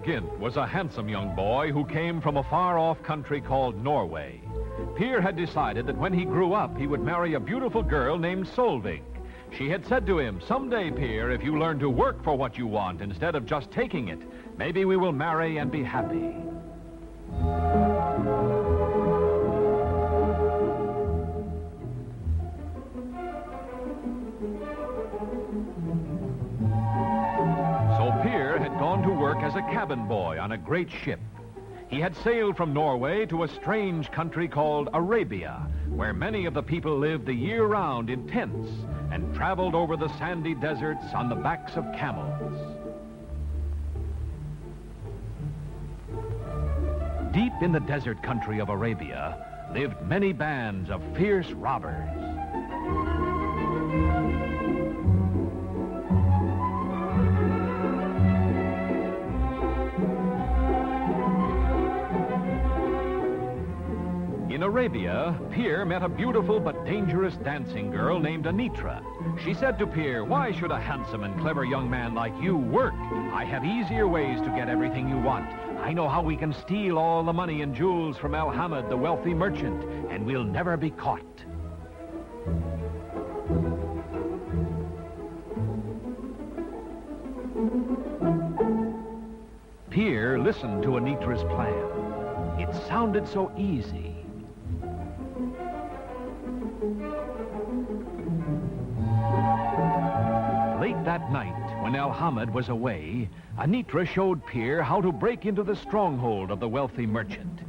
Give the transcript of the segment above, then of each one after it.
Gynt was a handsome young boy who came from a far-off country called Norway. Peer had decided that when he grew up, he would marry a beautiful girl named Solvig. She had said to him, "Someday, Peer, if you learn to work for what you want instead of just taking it, maybe we will marry and be happy." Gone to work as a cabin boy on a great ship. He had sailed from Norway to a strange country called Arabia, where many of the people lived the year round in tents and traveled over the sandy deserts on the backs of camels. Deep in the desert country of Arabia lived many bands of fierce robbers. In Arabia, Peer met a beautiful but dangerous dancing girl named Anitra. She said to Peer, "Why should a handsome and clever young man like you work? I have easier ways to get everything you want. I know how we can steal all the money and jewels from Al-Hamid, the wealthy merchant, and we'll never be caught." Peer listened to Anitra's plan. It sounded so easy. Late that night, when Al-Hamid was away, Anitra showed Peer how to break into the stronghold of the wealthy merchant.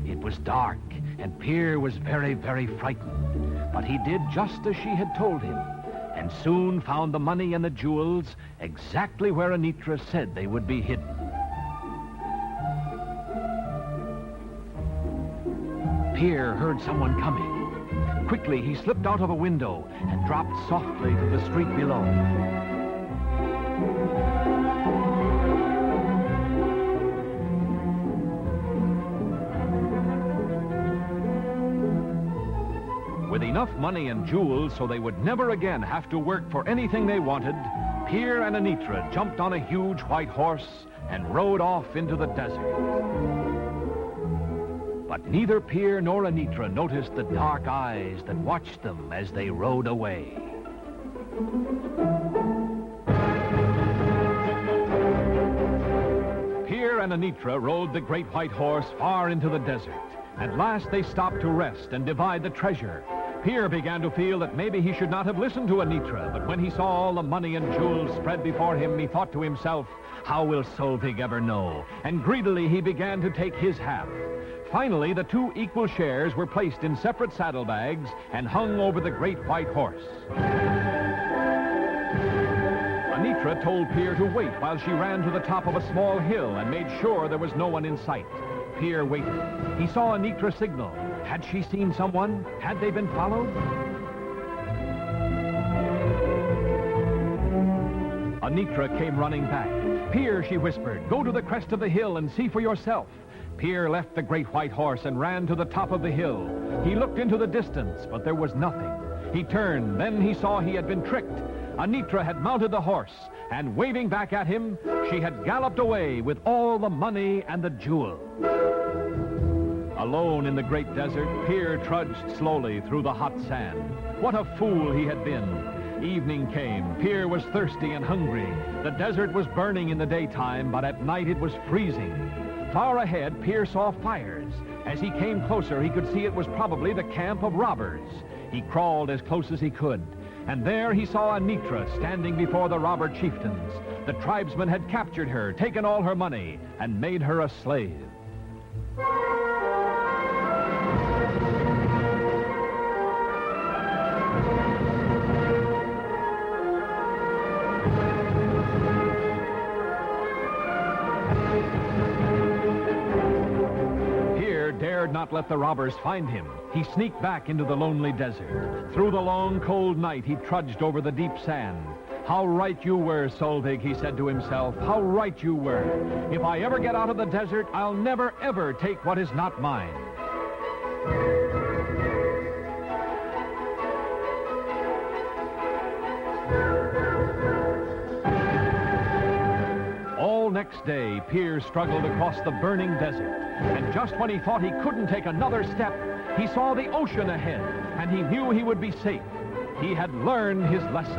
It was dark, and Peer was very, very frightened. But he did just as she had told him, and soon found the money and the jewels exactly where Anitra said they would be hidden. Peer heard someone coming. Quickly, he slipped out of a window and dropped softly to the street below. With enough money and jewels so they would never again have to work for anything they wanted, Peer and Anitra jumped on a huge white horse and rode off into the desert. But neither Peer nor Anitra noticed the dark eyes that watched them as they rode away. Peer and Anitra rode the great white horse far into the desert. At last they stopped to rest and divide the treasure. Peer began to feel that maybe he should not have listened to Anitra, but when he saw all the money and jewels spread before him, he thought to himself, "How will Solvig ever know?" And greedily he began to take his half. Finally, the two equal shares were placed in separate saddlebags and hung over the great white horse. Anitra told Peer to wait while she ran to the top of a small hill and made sure there was no one in sight. Peer waited. He saw Anitra signal. Had she seen someone? Had they been followed? Anitra came running back. "Peer," she whispered, "go to the crest of the hill and see for yourself." Peer left the great white horse and ran to the top of the hill. He looked into the distance, but there was nothing. He turned, then he saw he had been tricked. Anitra had mounted the horse, and waving back at him, she had galloped away with all the money and the jewels. Alone in the great desert, Peer trudged slowly through the hot sand. What a fool he had been. Evening came. Peer was thirsty and hungry. The desert was burning in the daytime, but at night it was freezing. Far ahead, Peer saw fires. As he came closer, he could see it was probably the camp of robbers. He crawled as close as he could, and there he saw Anitra standing before the robber chieftains. The tribesmen had captured her, taken all her money, and made her a slave. Dared not let the robbers find him. He sneaked back into the lonely desert. Through the long, cold night, he trudged over the deep sand. "How right you were, Solvig," he said to himself. "How right you were. If I ever get out of the desert, I'll never, ever take what is not mine." All next day, Pier struggled across the burning desert. And just when he thought he couldn't take another step, he saw the ocean ahead, and he knew he would be safe. He had learned his lesson.